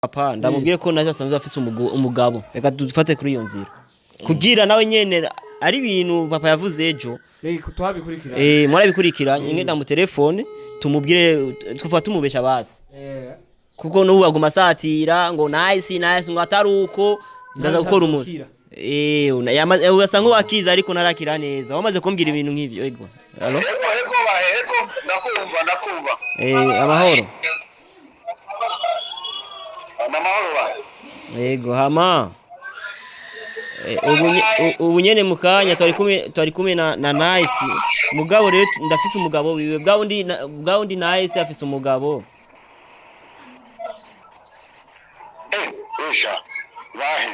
papa ndamubwiye ko naje asanzwe afise umugabo reka dufate kuri iyo nzira kugira nawe nyene ari ibintu papa yavuze ejo tuhabikurikira murabikurikira ngenda mu telefone tumubwire twufata tumubesha basi kuko n'ubu aguma satira ngo nice ngo ataruko ndaza gukora umuntu ugasanga wakiza ariko narakira neza wamaze kumbwira ibintu nk'ivyo ego allo ego ndakumva amahoro ego hama ubu nyene mukanya twari kumwe na nice mugabo rero ndafise umugabo wiwe bwa undi nice afise umugabo esha bahe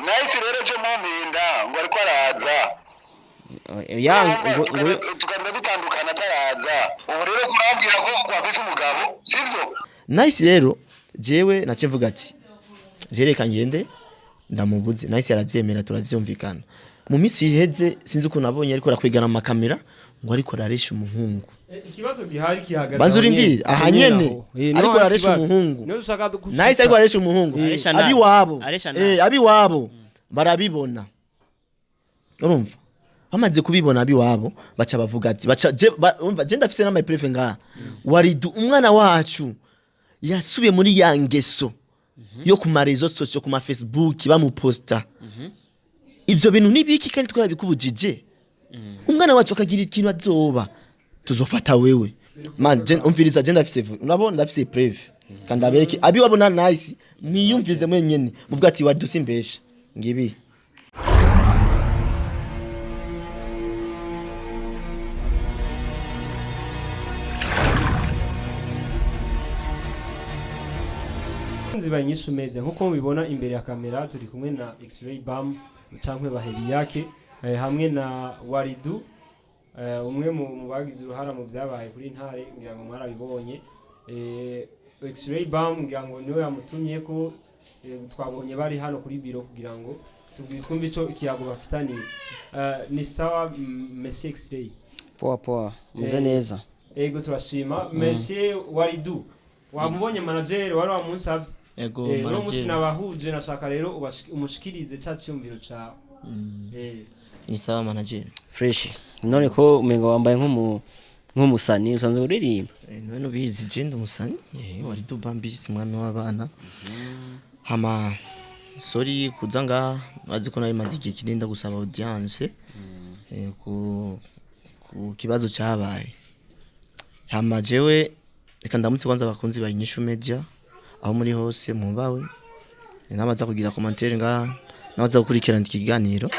nice rero je mumpinda ngo ariko araza tukanda dutandukana ataraza ubu rero kurabwira ko wafise umugabo sivyo nice rero jewe nace mvuga ati jereka ngende ndamubuze nice aravyemera turavyumvikana mu misi iheze sinzi uko nabonye ariko rakwigana mu makamera ngo ariko raresha umuhungu ikibazo gihari kihagaze banzuri ndi aha nyene ariko raresha umuhungu nice ariko raresha umuhungu abi wabo barabibona urumva bamaze kubibona abi wabo baca bavuga ati umva je ndafise na my prefe nga Waridu umwana wacu yasubiye muri ya ngeso yo ku marezo sosio ku ma Facebook bamuposta ivyo bintu nibiki kandi twarabikubujije umwana wacu akagira ikintu azoba tuzofata wewe man je umviriza je ndafise urabona ndafise preve kandi abereke abi wabona nice mwiyumvize mwenyene muvuga ati Waridu simbesha ngibi Banyishu meze nkuko mubibona imbere ya kamera turi kumwe na X-ray bam cankwe Bahebiyeka hamwe na Waridu umwe mu bagize uruhara mu vyabaye kuri ntare ngira ngo mwarabibonye X-ray bam ngira ngo niwe yamutumye ko twabonye bari hano kuri biro kugira ngo twumve ico ikiyago bafitani ni sawa Monsieur X-ray poa muze neza ego turashima Monsieur Waridu wamubonye manager wari wamunsavye ego manager musi nabahuje nashaka rero umushikirize cya cyumviro cawe ni sawa manager fresh none ko umenga wambaye nk'umusani usanze uririmba none ubizi je umusani Waridu bambisi mwana w'abana hama sorry kuzanga bazi ko nari maze igihe kirinda gusaba audience ku kibazo cyabaye hama jewe reka ndamutse kwanza abakunzi ba Inyishu Media aho muri hose mubawe nabaza kugira commentaire nabaza gukurikirana ikiganiro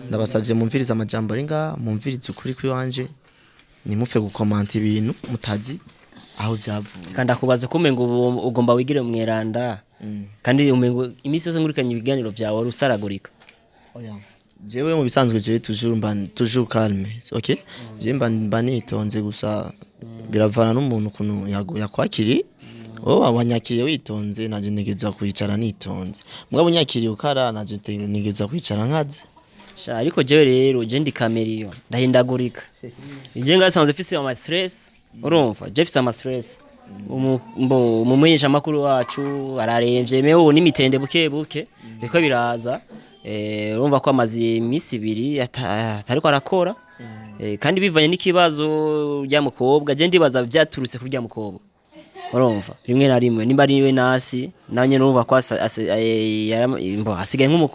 ndabasavye mumviriza amajambo ari mumvirize ukuri kwiwanje nimufe gukomanta ibintu mutazi aho byavuye kandi akubaze ko umengo ugomba wigire mweranda kandi umengo imisi yose ngurikanye ibiganiro byawe rusaragurika oya jewe mu bisanzwe je toujours calme okay je mba nitonze gusa biravana n'umuntu kuno yakwakiri wanyakiriye witonze naje nigeza kwicara nitonze mugabo nyakiriye ukara naje nigeza kwicara nkaze sha ariko jewe rero je ndi kameriyo ndahindagurika je ngasanzwe mfise ama stress urumva je mfise ama stress umumwenyesha makuru wacu araremvye mewe n'imitende buke biko biraza urumva ko amazi imisi 2 atariko arakora kandi bivanye n'ikibazo ry'amukobwa je ndibaza byaturutse kuri ry'amukobwa urumva rimwe na rimwe nimba ariwe nasi nanye urumva ko asigaye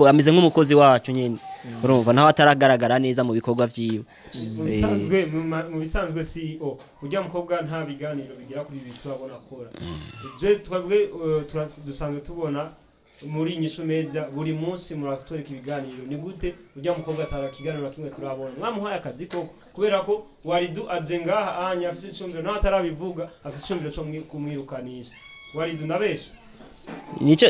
ameze nk'umukozi wacu nyene urumva naho ataragaragara neza mu bikorwa vyiwe mu bisanzwe CEO kujya mukobwa nta biganiro bigira kuri ibi turabona akora je twabwe dusanzwe tubona muri Inyishu Media buri munsi muratoreka ibiganiro ni gute ujya mukobwa atarakiganiro kimwe turabona mwamuhaye akazi ko kubera ko Waridu aje ngaha ahanya afise icumbiro nta atarabivuga afise icumbiro cyo kumwirukanisha Waridu nabesha nico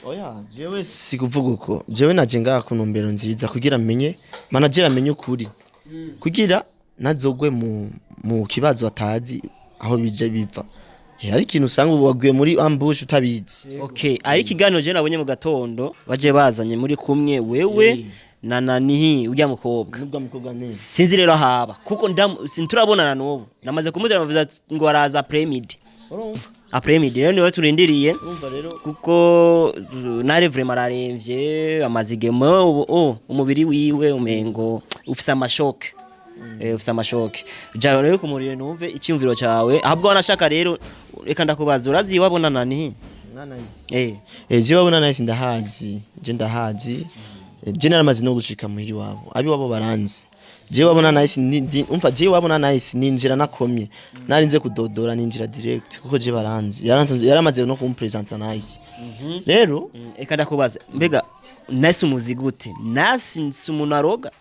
oya jewe sikuvuga uko jewe naje ngaha kunombero nziza kugira menye manager amenye ukuri kugira nazogwe mu kibazo atazi aho bije biva hari ikintu usanga waguye muri ambush utabizi okay ari kiganiro je nabonye mu gatondo baje bazanye muri kumwe wewe na nihi ujya mukobwa nubwo mukobwa neza sinzi rero haba kuko sinturabonana n'ubu namaze kumuzira bavuze ngo araza premid après midi rero niwe turindiriye urumva rero kuko nare vraiment araremvye amazigemo umubiri wiwe umengo ufise amashoke ufise amashoke jaro rero kumurire numve icyumviro cyawe ahubwo wanashaka rero reka ndakubaza urazi wabona nani je wabona nice ndahazi je naramaze no gushika muhiri wabo abi wabo baranzi je wabona nice umva je wabona nice ninjira nakomye narinze kudodora ninjira direct kuko je baranzi yaramaze no kumpresenta nice rero reka ndakubaza mbega nice umuzi gute nice umuntu aroga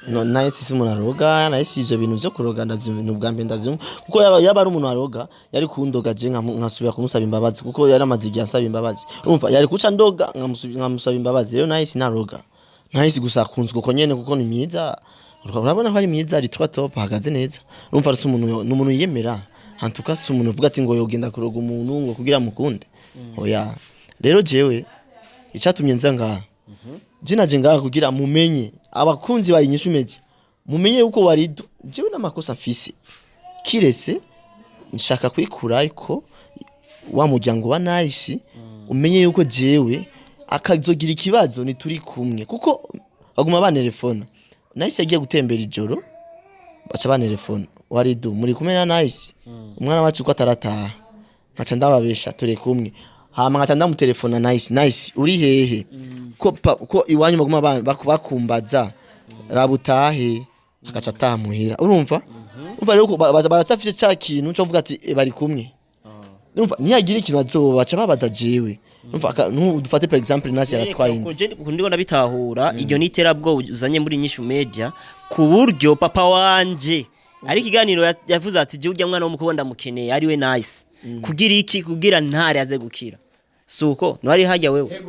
no nice si umuntu aroga nice ivyo bintu byo kuroga ndavyumva ubwa mbere ndavyumva kuko yaba ari umuntu aroga yari kundoga je nkasubira kumusaba imbabazi kuko yaramaze igihe asaba imbabazi urumva yari kuca ndoga nkamusaba imbabazi rero nice naroga nice gusa kunzwe uko nyene kuko ni myiza urabona ko ari myiza ari top hagaze neza urumva ari umuntu yemera hantuka si umuntu uvuga ati ngo yogenda kuroga umuntu ngo kugira mukunde oya rero jewe icyatumye nza ngaha je ngaha kugira mumenye abakunzi bayinyishumeje mumenye yuko Waridu jewe n'amakosa mfise kirese nshaka kwikura ariko wa muryango wa nice umenye yuko jewe akazogira ikibazo ni turi kumwe kuko baguma banelefona nice yagiye gutembera ijoro baca banelefona Waridu muri kumwe na nice umwana wacu ko atarataha nkaca ndababesha turi kumwe hama nkaca ndamutelefona nice uri hehe ko iwanyu baguma bakumbaza rabutahe akaca atamuhira urumva rero baratsafise cya kintu cyo vuga ati bari kumwe urumva niyagira ikintu azoba baca babaza jewe dufate per exemple nasi yaratwaye ndiko ndabitahura iryo niterabwo uzanye muri nyishu media ku buryo papa wanje ari kiganiro yavuze ati je urya mwana w'umukobwa ndamukeneye ari we nice kugira iki kugira ntare aze gukira suko nwari hajya wewe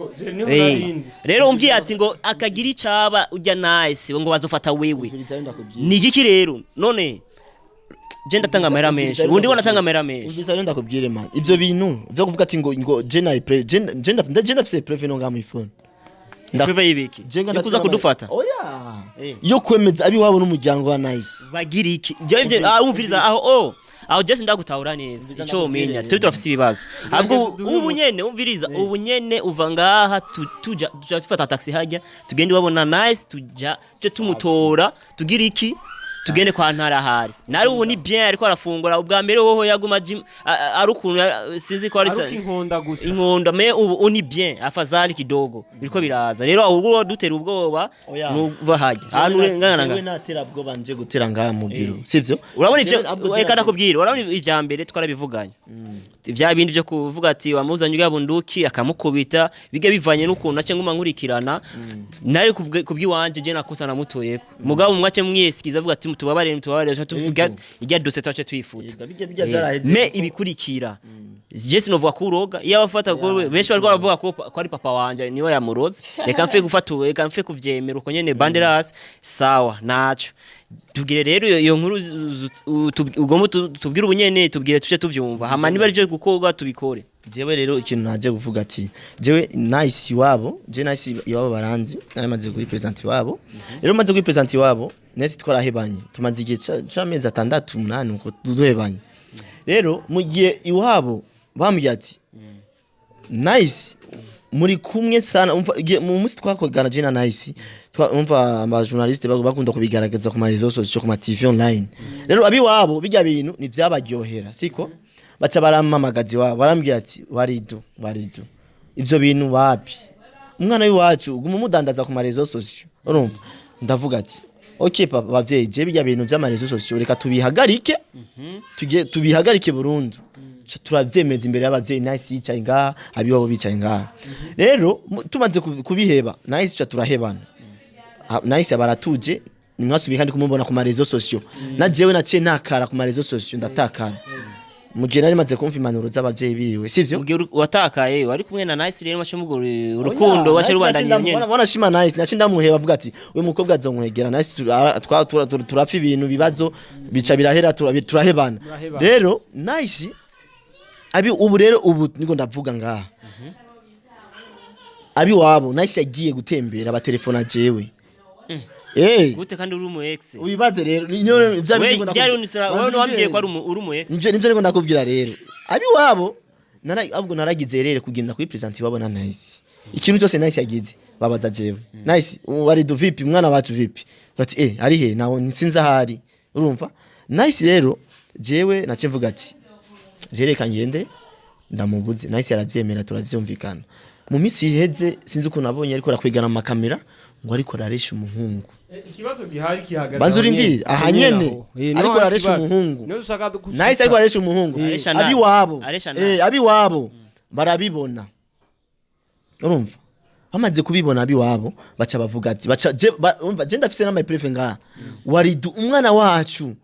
rero umbwiye ati ngo akagira icaba ujya nice ngo bazofata wewe ni giki rero none je ndatanga amahera menshi ubundi ngo natanga amahera menshi umvisa rero ndakubwire man ivyo bintu byo kuvuga ati ngo je ndafise preve no ngama iphone preve yibiki nikuza kudufata oya yo kwemeza abi wabo n'umuryango wa nice bagira iki umviriza aho Jesse ndagutahura neza ico umenya turi turafise ibibazo ahubwo ubunyene umviriza ubunyene uva ngaha tuja tufata taxi hajya tugende wabona nice tuja tumutora tugira iki tugende kwa ntara hari nari ubu ni bien ariko arafungura ubwa mbere hoho yaguma arukuntu sinzi ko ari inkonda gusa inkonda me ubu ni bien afazali kidogo biriko biraza rero ahubwo dutera ubwoba nuva hajya hano urengana we natera bwoba nje gutera ngaha mu biro sivyo urabona icyo reka ndakubwira urabona ijya mbere twarabivuganye vya bindi byo kuvuga ati wamuzanye ugabo nduki akamukubita bige bivanye n'ukuntu nace nguma nkurikirana nari kubwiwanje je nakusana mutoyeko mugabo mwace mwesikiza avuga ati tubabare tuvuga ijya dose twace twifuta me ibikurikira Jesse novuga ko uroga iyo abafata ko benshi bariko baravuga ko ari papa wanje niwe yamuroze reka mfe gufata reka mfe kuvyemera uko nyene Banderas sawa naco tubwire rero iyo nkuru ugomba tubwire ubunyene tubwire tuce tuvyumva hama niba ari cyo gukorwa tubikore jewe rero ikintu naje kuvuga ati jewe nice wabo je nice iwabo baranzi namaze kuri present wabo rero maze kuri present wabo nese twarahebanye tumaze igihe cy'amezi 6-8 uko duhebanye rero mu gihe iwabo bambye ati nice muri kumwe sana mu musi twakogana je na nice umva aba journaliste bakunda kubigaragaza ku marezo sociaux ku ma TV online rero abi wabo bijya bintu ni vyabaryohera siko baca baramamagazi wabo barambwira ati Waridu ivyo bintu wapi umwana w'iwacu umudandaza ku marezo sociaux urumva ndavuga ati okay papa bavyeyi je bijya bintu vy'amarezo sociaux reka tubihagarike tubihagarike burundu turavyemeza imbere y'abavyeyi nice yicaye ngaha abi wabo bicaye ngaha rero tumaze kubiheba nice cha turahebana nice baratuje nimwasubiye kandi kumubona ku marezo sociaux na jewe naciye nakara ku marezo sociaux ndatakara mugihe nari maze kumva impanuro z'abavyeyi biwe sivyo mugihe watakaye wari kumwe na nice rero mashimuguru urukundo waje rubandanye nyene bona shima nice naci ndamuheba avuga ati uyu mukobwa azonkwegera nice turapfa ibintu bibazo bica birahera turahebana rero nice abi ubu rero ubu niko ndavuga ngaha abi wabo nice yagiye gutembera aba telefona jewe gute kandi uri umu ex ubibaze rero niyo byari wowe wambwiye ko ari uri umu ex nivyo niko ndakubwira rero abi wabo ahubwo naragize rero kugenda kuri present wabo na Nice ikintu cyose Nice yagize babaza jewe Nice Waridu vipi mwana wacu vipi bati ari he nawo nsinza ahari urumva Nice rero jewe nace mvuga ati jereka ngende ndamubuze Nice yaravyemera turavyumvikana mu misi iheze sinzi uko nabonye ariko rakwigana mu makamera ngo ariko raresha umuhungu ikibazo gihari kihagaze banzuri ndi ahanyene ariko raresha umuhungu Nice ariko raresha umuhungu abi wabo barabibona urumva bamaze kubibona abi wabo baca bavuga ati umva je ndafise na my prefe nga Waridu umwana wacu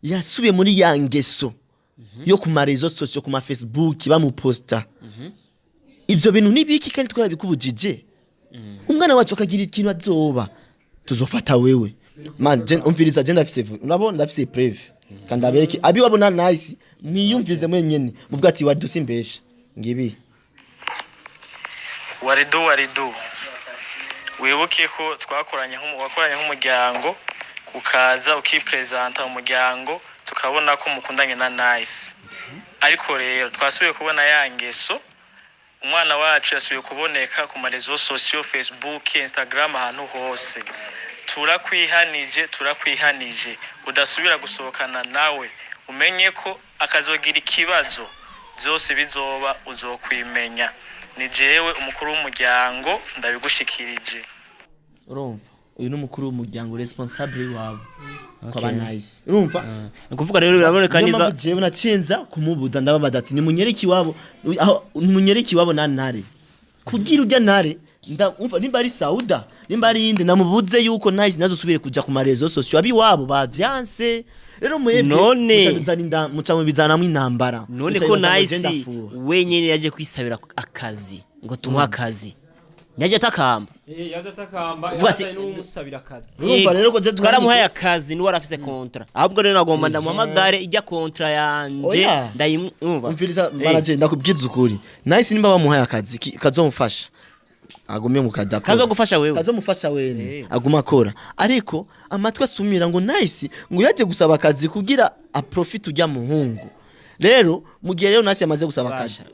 yasubiye muri ya ngeso yo ku marezo sosio ku ma Facebook bamuposta ivyo bintu nibiki kandi twarabikubujije umwana wacu akagira ikintu azoba tuzofata wewe man umviriza je ndafise unabona ndafise preve kandi abereke abi wabona Nice mwiyumvize mwenyene muvuga ati Waridu simbesha ngibi Waridu wibuke ko twakoranye nk'umuryango ukaza ukipresenta umuryango tukabona ko mukundanye na Nice ariko rero twasubiye kubona yangeso umwana wacu yasubiye kuboneka ku marezo social Facebook Instagram ahantu hose turakwihanije udasubira gusohokana nawe umenye ko akazogira ikibazo byose bizoba uzokwimenya ni jewe umukuru w'umuryango ndabigushikirije urumva uyu n'umukuru w'umuryango responsable wabo kwa Nice urumva kuvuga rero biraboneka niza jewe nacenza kumubuza ndababaza ati nimunyereki wabo aho nimunyereki wabo na Ntare kugira ujya Ntare ndumva nimba ari Sauda nimba ari inde namubuze yuko Nice nazo subire kuja ku marezo social abi wabo bavyanse rero none muca mu bizanamwe intambara none ko Nice wenyene yaje kwisabira akazi ngo tumuha akazi yaje atakamba yaje atakamba yaje n'umusabira akazi urumva rero ko je twaramuhaye akazi ni warafise contrat ahubwo rero nagomba ndamuhamagare ijya contrat yanje ndayumva umviriza manager ndakubwiza ukuri Nice nimba bamuhaye akazi kazomufasha agume mu kazi kazogufasha wewe kazomufasha wewe aguma akora ariko amatwa asumira ngo Nice ngo yaje gusaba akazi kugira a profit ujya muhungu rero mugihe rero Nice yamaze gusaba akazi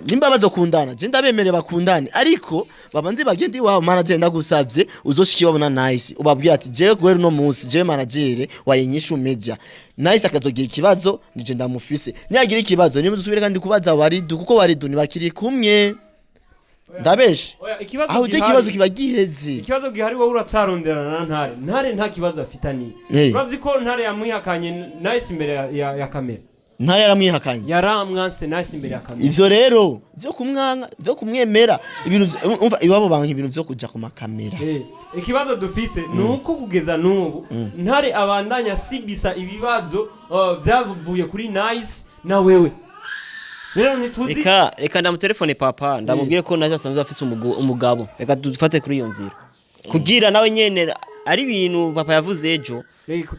nimba bazokundana je ndabemere bakundane ariko babanze bagende iwabo manager ndagusavye uzoshiki babona Nice ubabwira ati je gwero no munsi je manager wayinyisha media Nice akazogira ikibazo nije ndamufise niyagira ikibazo nimwe usubire kandi kubaza Waridu kuko Waridu nibakiri kumwe ndabeshe aho je kibazo kiba giheze ikibazo gihari wowe uracaronderana na Ntare nta kibazo afitani urazi ko Ntare yamwihakanye Nice imbere ya kamera Ntare yaramwihakanye yaramwanse Nice imbere ya kamera ivyo rero byo kumwanga byo kumwemera ibintu umva ibabo banki ibintu byo kuja ku makamera ikibazo dufise nuko kugeza nubu Ntare abandanya sibisa ibibazo byavuye kuri Nice na wewe rero nituzi reka ndamutelefone papa ndamubwire ko Nice asanzwe afise umugabo reka dufate kuri iyo nzira kugira nawe nyene ari ibintu papa yavuze ejo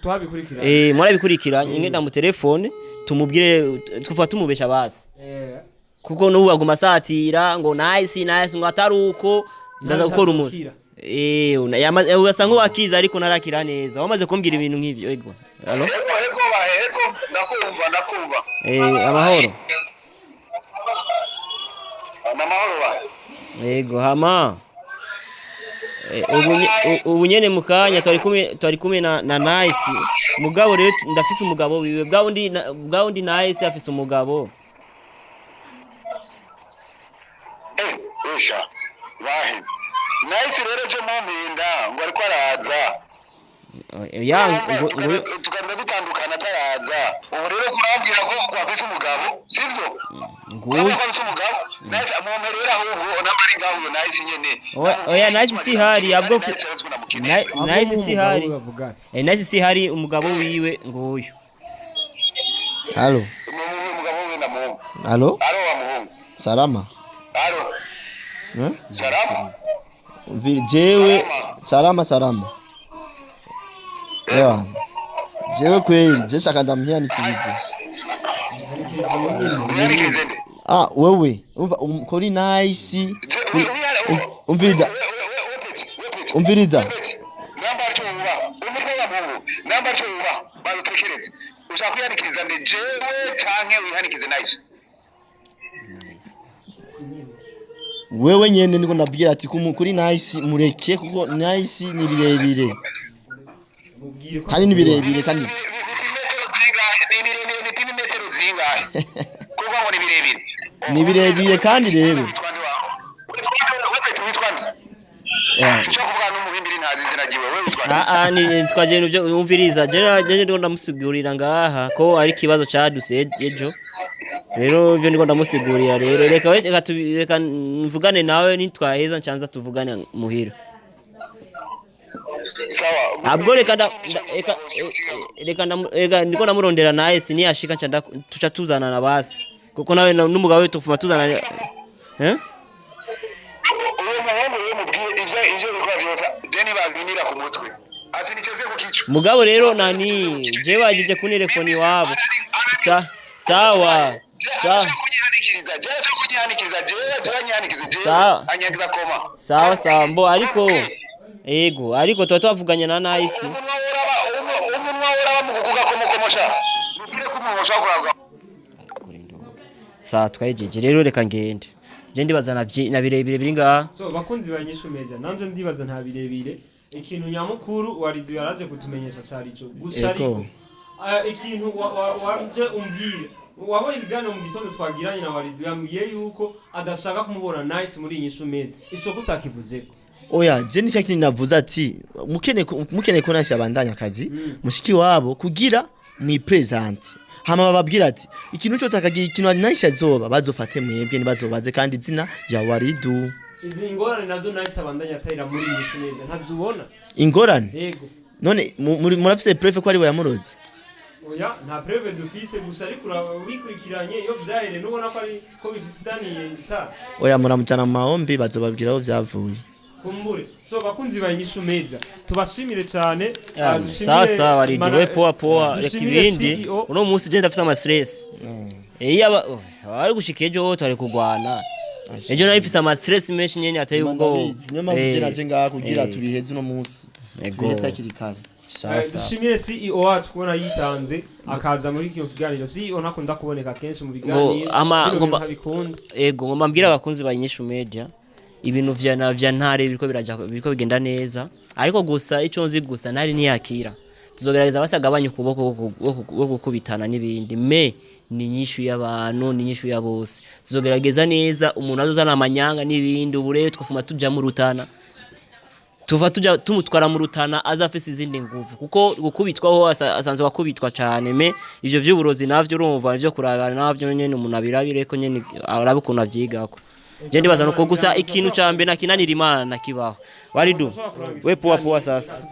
tuhabikurikira murabikurikira nyine ndamutelefone tumubwire tufa tumubesha basi kuko n'ubu aguma satira ngo Nice ngo ataruko ndaza gukora umuntu ugasanga wakiza ariko narakira neza wamaze kumbwira ibintu nk'ivyo ego allo nakumva amahoro namahoro ego hama ubu nyene mukanya twari kumwe na Nice mugabo rero ndafise umugabo wiwe bwawo ndi Nice afise umugabo esha bahe Nice rero je muminda ngo ariko araza tukanda dutandukana taraza ubu rero kurabwira ko wafise umugabo sivyo nguyu wafise umugabo Nice amumerera ahubwo nabari ngaho Nice nyene oya Nice si hari abwo Nice si hari Nice si hari umugabo wiwe nguyu allo umugabo we na muhungu allo wa muhungu salama allo salama jewe salama ewa jewe kweli je shaka ndamhiyanikirize wewe umva kuri Nice umviriza nice wewe nyene niko ndabwira ati kuri nice mureke kuko nice ni birebire kandi ni birebire kandi ni birebire kandi rero ni twaje n'ibyo umviriza je ndo ndamusigurira ngaha ko ari kibazo caduse ejo rero byo ndiko ndamusigurira rero reka mvugane nawe nitwaheza ncyanza tuvugane muhira sawa abwo reka ndiko ndamurondera naye siniyashika nca tuca tuzana na basi kuko nawe n'umugabo we tufuma tuzana uwo muhungu mubwiye ivyo bikora byose je nibavinira ku mutwe asinicheze ku kichwa mugabo rero nani je bagije ku telefoni wabo sawa sawa mbo ariko tuba twavuganye na Nice sawa twayejeje rero reka ngende je ndibaza na birebire biri ngaha so bakunzi banyishumeza nanje ndibaza nta birebire ikintu nyamukuru Waridu yaraje kutumenyesha cyarico gusa ariko ikintu waje umbwire wabonye igano mu gitondo twagiranye na Waridu yambwiye yuko adashaka kumubona Nice muri nyishumeza ico kutakivuzeko oya je ni cyakindi navuze ati mukene ko Nice abandanya akazi mushiki wabo kugira mu present hama bababwira ati ikintu cyose akagira ikintu Nice azoba bazofate mwebwe nibazobaze kandi izina ya Waridu izi ngorane nazo Nice abandanya atayira muri nyishumeza ntazubona ingorane yego none murafise preuve ko ari we yamuroze oya nta preuve dufise gusa ariko wikurikiranye iyo byahere nubona ko ari ko bifisitaniye isa oya muramutana mu mahombi bazobabwira aho byavuye kumbure so bakunzi banyishumeza tubashimire cyane sawa Waridu we poa reka ibindi uno munsi je ndafise ama stress ari gushika ejo tari kugwana ejo narifise ama stress menshi nyene ateye ubwo niyo mpamvu naje ngaha kugira tubiheze uno munsi biheza kirikare dushimire CEO wacu kubona yitanze akaza muri iki kiganiro CEO nakunda kuboneka kenshi mu biganiro ngomba mbwira abakunzi banyishu media ibintu vya ntare biriko bigenda neza ariko gusa ico nzi gusa nari niyakira tuzogerageza basagabanya ukuboko bwo gukubitana n'ibindi ni nyishu y'abantu ni nyishu ya bose tuzogerageza neza umuntu azozana amanyanga n'ibindi ubure twafuma tuja mu rutana tuja tumutwara mu rutana azafise izindi nguvu kuko gukubitwaho asanzwe wakubitwa cyane ivyo vy'uburozi navyo urumva byo kuragana navyo nyene umuntu abirabireko nyene arabukuna avyigako je ndibaza nuko gusa ikintu cambe nakinanira Imana nakibaho Waridu we poa sasa